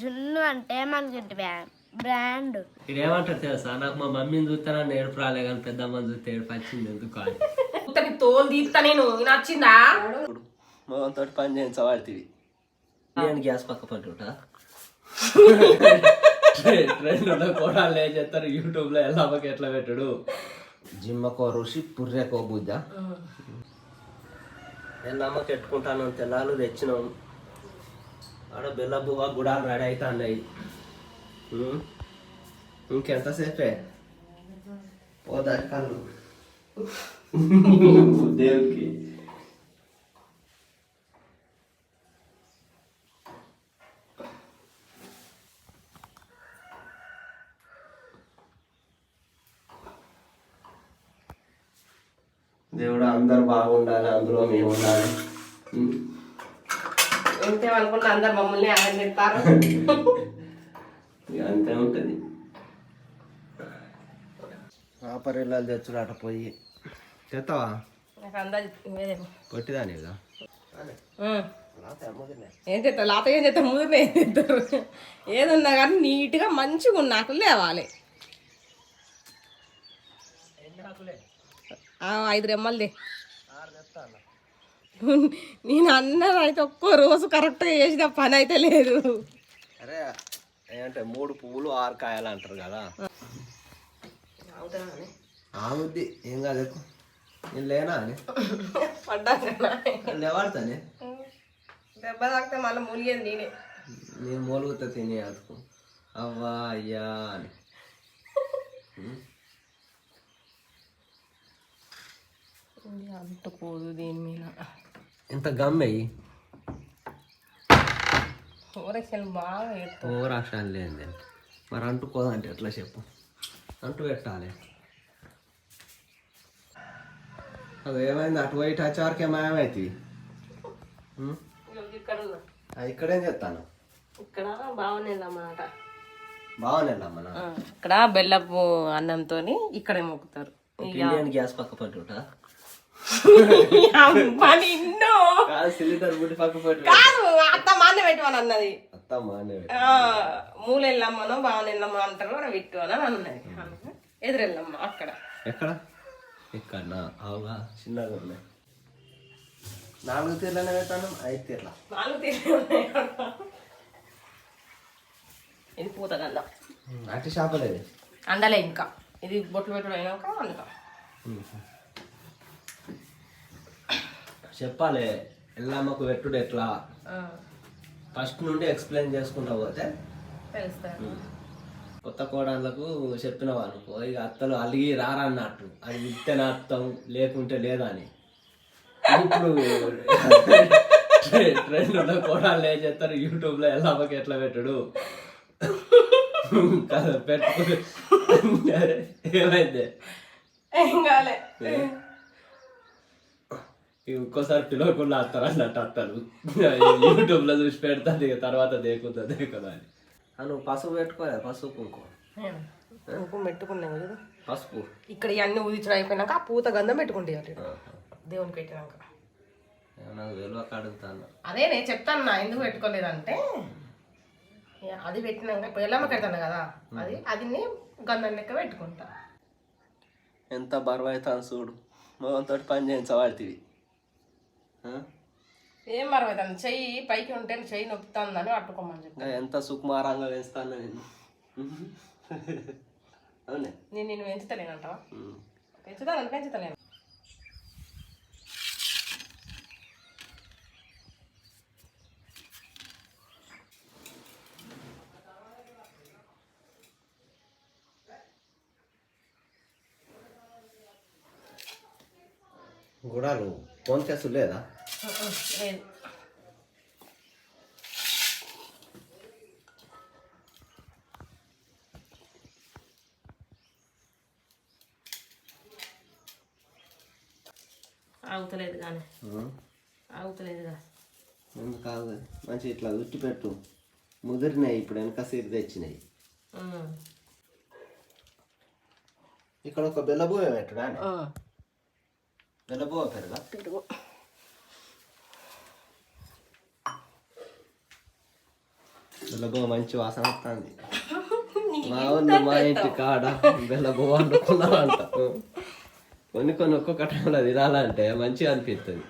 జున్ను అంటే మనకి బ్రాండ్. ఇదేమంటారు తెలుసా, నాకు మా మమ్మీని చూస్తానా ఏడుపు రాలే కానీ పెద్దమ్మని చూస్తే ఏడుపు వచ్చింది ఎందుకు అని. తోలు తీస్తా నేను నచ్చిందా మొత్తం పని చేయించబడుతుంది. నేను గ్యాస్ పక్క పట్టుకుంటా ట్రెండ్లో కూడా చేస్తారు యూట్యూబ్లో ఎల్లమ్మకి ఎట్లా పెట్టడు. జిమ్మకో రుషి పుర్రెకో బుద్ధ. ఎల్లమ్మకి ఎట్టుకుంటాను తెల్లాలు తెచ్చినాం. ఆడ బెల్ల బువ్వ గుడాలు రెడీ అవుతా అన్నాయి. ఇంకెంతసేపే పోదా కళ్ళు దేవుడికి. దేవుడు అందరు బాగుండాలి, అందులో మేము ఉండాలి. ఇంకేమనుకుంటా అందరు మమ్మల్ని ఆయన చెప్తారు. అంతే ఉంటుంది. ఆపరిల్లాలు తెచ్చుడు అట పోయి తెస్తావా కొట్టిదాని కదా ఏం చేస్తారు లాత ఏం చేస్తారు ముదిరిన ఏం చేస్తారు ఏదున్నా కానీ నీట్గా మంచిగా ఉన్నాకు లేవాలి. 5 రెమ్మలది నేను అన్నది అయితే ఒక్కో రోజు కరెక్ట్గా చేసిన పని అయితే లేదు. అరే ఏంటంటే 3 పువ్వులు 6 కాయలు అంటారు కదా. ఆవుద్ది ఏం కాదు ఎక్కువ. నేను లేనా అని లేవాడతానే దెబ్బ తాకితే మళ్ళీ మూలిగేది నేనే. నేను మూలుగుతా తిని అతుకు అవ్వా అయ్యా అని. అంటుకోదు దీని మీద ఇంత గమ్మయ్యి ఓరక్షలు బాగా ఓరాక్షాలు లేని మరి అంటుకోదంటే ఎట్లా చెప్పు. అంటు పెట్టాలి. అది ఏమైంది అటు పోయి టచ్వర్కే మాయమైతుంది. ఇక్కడేం చెప్తాను ఇక్కడ బాగునేదన్నమాట. బాగునేమ్మా ఇక్కడ బెల్లపు అన్నంతో ఇక్కడే మొక్కుతారు. గ్యాస్ పక్క పట్టుకుంటా సిలిండర్ కాదు అత్త మాన్నే పెట్టమని అన్నది. మూలెళ్ళమ్మనో బావనెళ్ళమ్మ అంటారు పెట్టు అని అన్నది. ఎదురెళ్ళమ్మ అక్కడ ఎక్కడ ఇక్కడ అవుగా చిన్నగా ఉన్నాయి. 4 తీర్లనే పెట్టాను 5 తీర్ల 4 తీర్లు ఉన్నాయి. ఇది పూతగంధం అట్టి చేపలేదు అండలే. ఇంకా ఇది బొట్లు పెట్టడం అయినాక అందుక చెప్పాలి. ఎల్లమ్మకు పెట్టుడు ఎట్లా ఫస్ట్ నుండి ఎక్స్ప్లెయిన్ చేసుకుంటా పోతే తెలుస్తుంది. కొత్త కోడళ్ళకు చెప్పినవా అనుకో ఇక అత్తలు అలిగి రారన్నట్టు. అది ఇస్తేనే అత్తం లేకుంటే లేదా అని. ఇప్పుడు ట్రెండ్లో కోడళ్ళు ఏం చేస్తారు యూట్యూబ్లో ఎల్లమ్మకి ఎట్లా పెట్టడు కదా పెట్టు. ఏమైంది ఇంకోసారి పిలవకుండా అత్తారు అన్నట్టు అత్తారు. యూట్యూబ్లో చూసి పెడతాను ఇక తర్వాత దేకుతుంది కదా అని. నువ్వు పసుపు పెట్టుకోలే పసుపు కుంకుమ పెట్టుకున్నావు కదా పసుపు. ఇక్కడ ఇవన్నీ ఊదించడం అయిపోయినాక ఆ పూత గంధం పెట్టుకుంటే దేవునికి పెట్టినాక నాకు తెలియక అడుగుతాను. అదే నేను చెప్తాను నా ఎందుకు పెట్టుకోలేదంటే అది పెట్టినాక ఇప్పుడు ఎల్లమ్మ పెడతాను కదా అది అది గంధం లెక్క పెట్టుకుంటా. ఎంత బరువు అవుతాను చూడు. మొత్తంతో పని చేయించబడుతుంది. ఏం మరవైతాను చెయ్యి పైకి ఉంటే చెయ్యి నొప్పుతుందని పట్టుకోమని చెప్పి ఎంత సుకుమారంగా పెంచుతాను నేను. అవునే నేను పెంచుతలేనంటావా? పెంచుతలేను. గుడాలు ఫోన్ కేసు లేదా? లేదు. ఆగుతలేదు కానీ ఆగుతలేదుగా. ఎందుకు కాదు మంచి ఇట్లా ఉట్టి పెట్టు. ముదిరినాయి ఇప్పుడు వెనక సీరు తెచ్చినాయి. ఇక్కడ ఒక బెల్లబువ్వ పెట్టుడా? బెల్లబువ్వ పెరుగా బెల్లగో మంచి వాసన వస్తుంది. మా వాళ్ళు మా ఇంటి కాడ బెల్లగో వండుకున్నారంట. కొన్ని కొన్ని ఒక్కొక్క టైంలో తినాలంటే మంచిగా అనిపిస్తుంది.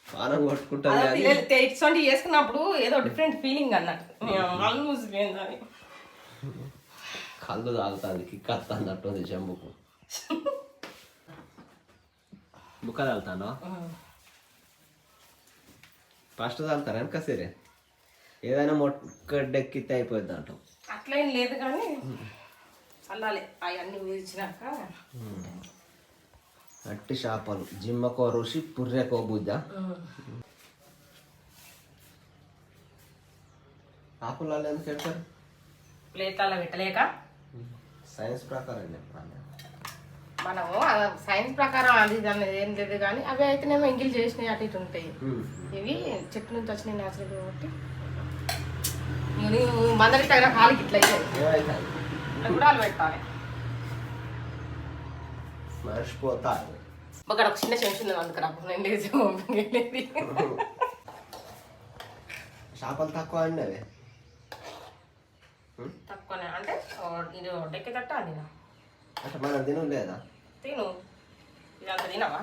పానం కొట్టుకుంటుంది కానీ ఇటువంటి చేసుకున్నప్పుడు ఏదో డిఫరెంట్ ఫీలింగ్ అన్నట్టు. కళ్ళు తాగుతుంది, కిక్ వస్తుంది చెంబుకు. బుక్క తాగుతాను ఫస్ట్ తాగుతారా వెనక సరే ఏదైనా మొక్కడెక్కితే అయిపోద్ది అంటాం. అట్లేం లేదు కానీ అల్లాలి అవన్నీ ఊదిచ్చినాక. అట్టి చేపలు జిమ్మకో రుషి పుర్రెకో బుద్ధ. ఆకులలో ఎందుకు పెడతారు? ప్లేట్లలో పెట్టలేక సైన్స్ ప్రకారం చెప్పాలి. మనము సైన్స్ ప్రకారం అది అనేది ఏం లేదు కానీ అవి అయితేనేమో ఎంగిల్ చేసినాయి అటు ఇటు ఉంటాయి. ఇవి చెట్టు నుంచి వచ్చినాయి నేచురల్ కాబట్టి మందరి తగిన కాలికి ఇట్లా అయితే గుడాలు పెట్టాలి. మర్చిపోతారు. అక్కడ ఒక చిన్న చెంచు ఉంది అందుకరా నేను లేచి వెళ్ళేది. చేపలు తక్కువ అండి అవి తక్కువనే అంటే ఇది డెక్కి తట్ట అది అంటే మనం తిను లేదా? తిను ఇదంతా తినవా?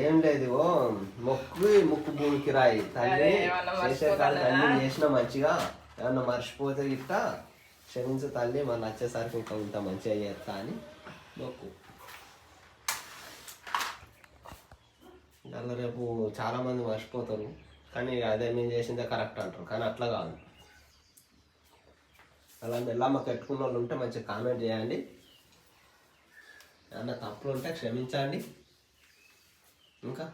ఏం లేదు ముక్కు భూమికి రాయి తల్లి చేసే కాదు తల్లి చేసిన మంచిగా ఏమన్నా మర్చిపోతే గిట్ట క్షమించు తల్లి మన వచ్చేసరికి ఇంకా ఇంత మంచిగా చేస్తా అని మొక్కు. దానిలో రేపు చాలా మంది మర్చిపోతారు కానీ అదే మేము చేసిందే కరెక్ట్ అంటారు కానీ అట్లా కాదు. అలా మెల్లమ్మ కట్టుకున్న వాళ్ళు ఉంటే మంచిగా కామెంట్ చేయండి. ఏమన్నా తప్పులు ఉంటే క్షమించండి. ఇంకా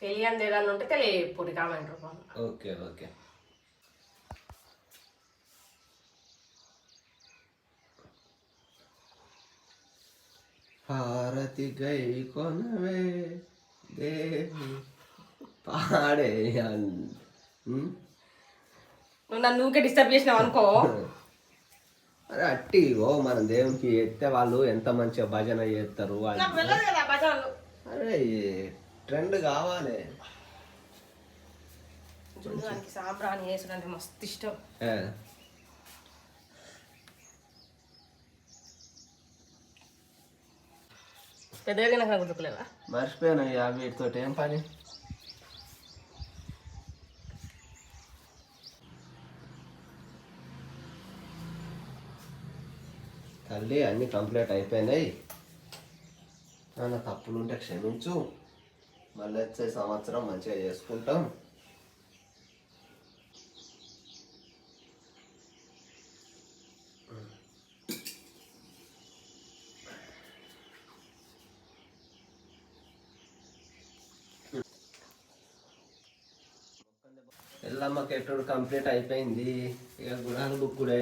తెలియని ఏదన్నా ఉంటే తెలియప్పుడు కామెంట్ రూపంలో. Okay okay. హారతి గై కొనవే దేవి పాడే. నువ్వు నన్ను ఊకే డిస్టర్బ్ చేసినావు అనుకో. అరే అట్టి మనం దేవునికి ఎత్తే వాళ్ళు ఎంత మంచిగా భజన చేస్తారు. అరే ట్రెండ్ కావాలి. దానికి సాంబ్రాణి వేసుడంటే మస్తు ఇష్టం. పెద్దగా నాకు గుర్తుకులేవా? మర్చిపోయాను వీటితో ఏం పని. తల్లి అన్నీ కంప్లీట్ అయిపోయినాయి. నాన్న తప్పులు ఉంటే క్షమించు. మళ్ళీ వచ్చే సంవత్సరం మంచిగా చేసుకుంటాం. ఎల్లమ్మకి ఎట్టుడు కంప్లీట్ అయిపోయింది. ఇక గుణాలు బుక్కుడే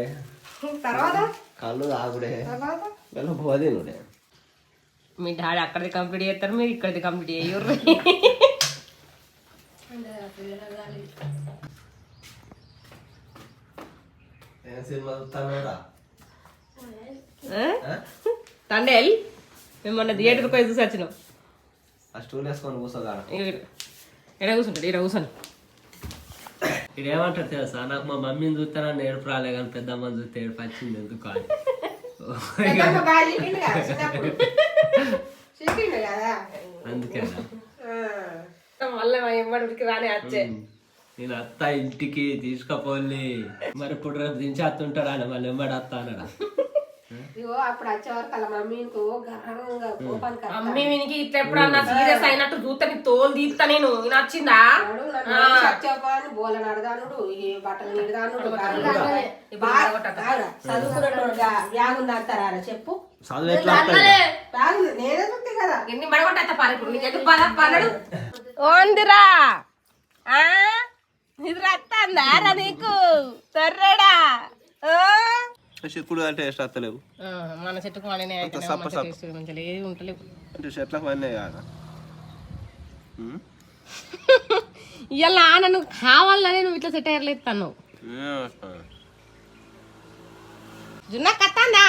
తర్వాత కళ్ళు తాగుడే వెళ్ళ పోదినుడే. మీ డాడీ అక్కడిది కంప్లీట్ చేస్తారు, మీరు ఇక్కడిది కంప్లీట్ చేయరు. సినిమా చూస్తాను తండేల్ మేము మొన్న థియేటర్కి పోయి చూసి వచ్చినాం. ఆ స్టూల్ వేసుకొని కూర్చోగా ఎక్కడ కూర్చుంటాడు? ఇక్కడ కూర్చొని ఇది ఏమంటారు తెలుసా, నాకు మా మమ్మీని చూస్తే నన్ను ఏడుపు రాలే కానీ పెద్దమ్మని చూస్తే ఏడుపు వచ్చింది ఎందుకు అని. అందుకే మళ్ళీ మా ఎమ్మడికి రాని వచ్చే నేను అత్త ఇంటికి తీసుకపోలి మరి ఇప్పుడు రేపు దించి అత్తుంటాడా అని మళ్ళీ ఎమ్మడి అత్త అన్నాడా. అప్పుడు వచ్చేవరకు అలా మమ్మీ వీనికి ఇట్లా ఎప్పుడన్నా సీరియస్ అయినట్టు చూస్తే నీ తోలు తీస్తా నేను. నచ్చిందా? బోల నడదానుడు, బట్టలు నిడదానుడు, చదువుకున్నట్టు బ్యాగ్ ఉంది అంటారా చెప్పు. నేనే చూస్తే కదా ఎన్ని పడగొట్టా పాలు ఇప్పుడు నీకు ఎందుకు బాధ పడడు. ఓందిరా నిద్ర వస్తుందా నీకు తర్రడా? చిక్కుడు అంటే టేస్ట్ వస్తలేవు. మన చెట్టుకు మంచిగా ఏది ఉంటలేవు. చెట్లకు పడినాయి కాదా ఇవాళ నువ్వు కావాలనే నువ్వు ఇట్లా సెట్ అయ్యర్లు ఎత్తాను. జున్నా కత్తాందా?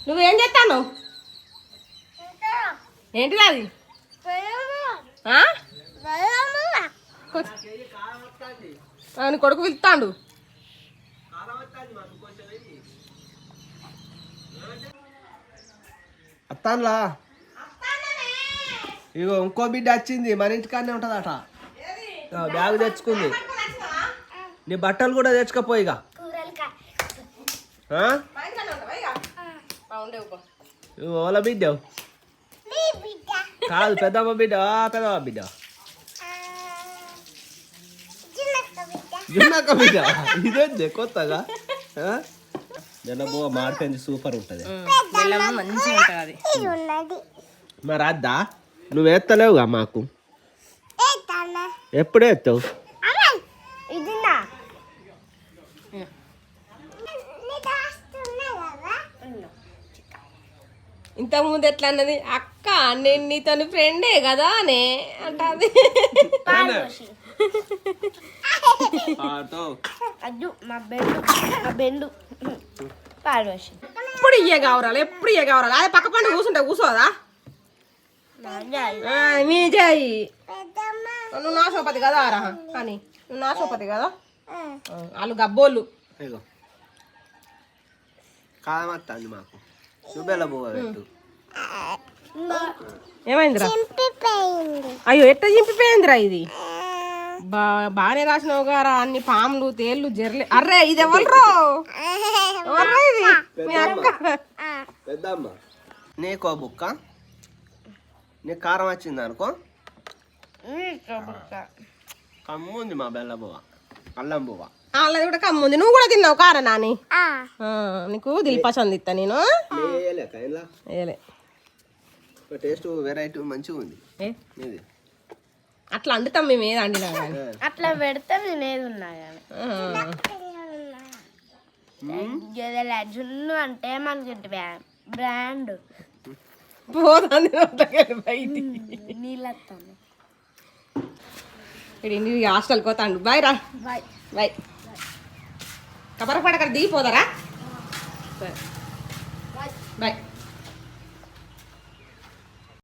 నువ్వేం చేస్తాను? ఏంటిది అది ఆ? నీ కొడుకు పిలుస్తాడు. అత్తాన్లా ఇగో ఇంకో బిడ్డ వచ్చింది మన ఇంటికాడనే ఉంటుందట. బ్యాగ్ తెచ్చుకుంది. నీ బట్టలు కూడా తెచ్చుకపోయిగా. ఓల బిడ్డ కాదు, పెద్దమ్మ బిడ్డ. పెద్దమ్మ బిడ్డ జున్నక్క బిడ్డ. ఇదే కొత్తగా జనబో మాడిపోయింది. సూపర్ ఉంటుంది. మంచిగా ఉంటుంది అది. మరి అద్దా నువ్వు ఎత్తలేవుగా మాకు. ఎప్పుడే ఎత్తావు? ఇంతకుముందు ఎట్లా అన్నది, అక్క నేను నీతో ఫ్రెండే కదా అనే అంటది. ఎప్పుడు ఇయ్య కావరాలు, ఎప్పుడు ఇయ్య కావరాలు. అదే పక్క పండు కూర్చుంటా కూర్చోదా? నీ చేయి. నువ్వు నా సోపతి కదా రా అని. నువ్వు నా సోపతి కదా. వాళ్ళు గబ్బోళ్ళు. కాదమత్తాంది మాకు. చూపేలా పోవా పెట్టు. ఏమైందిరా? అయ్యో ఎట్ట చింపిపోయిందిరా ఇది. బాగానే రాసినావు గారా. అన్ని పాములు తేళ్ళు జర్లే. అర్రే ఇది ఎవరు? ఇది మీ అక్క. పెద్దమ్మ నీకో బుక్క. నీకు కారం వచ్చింది అనుకో. కమ్ముంది మా బెల్ల బువ్వ, అల్లం బువ్వ. వాళ్ళది కూడా కమ్ముంది. నువ్వు కూడా తిన్నావు కారా నాని? నీకు దిల్పసంది ఇస్తా నేను. వేయలే. టేస్ట్ వెరైటీ మంచిగా ఉంది. ఇది అట్లా అండుతాం మేము. ఏది అండినా కానీ అట్లా పెడితే నేను ఏది ఉన్నా కానీ జున్ను అంటే మనకి బ్రాండ్ పోతుంది బయటికి. నీళ్ళత్తాను. ఇక్కడ హాస్టల్కి పోతాండు. బాయ్ రా. Bye bye. కబర పడక దిగిపోదారా? బాయ్.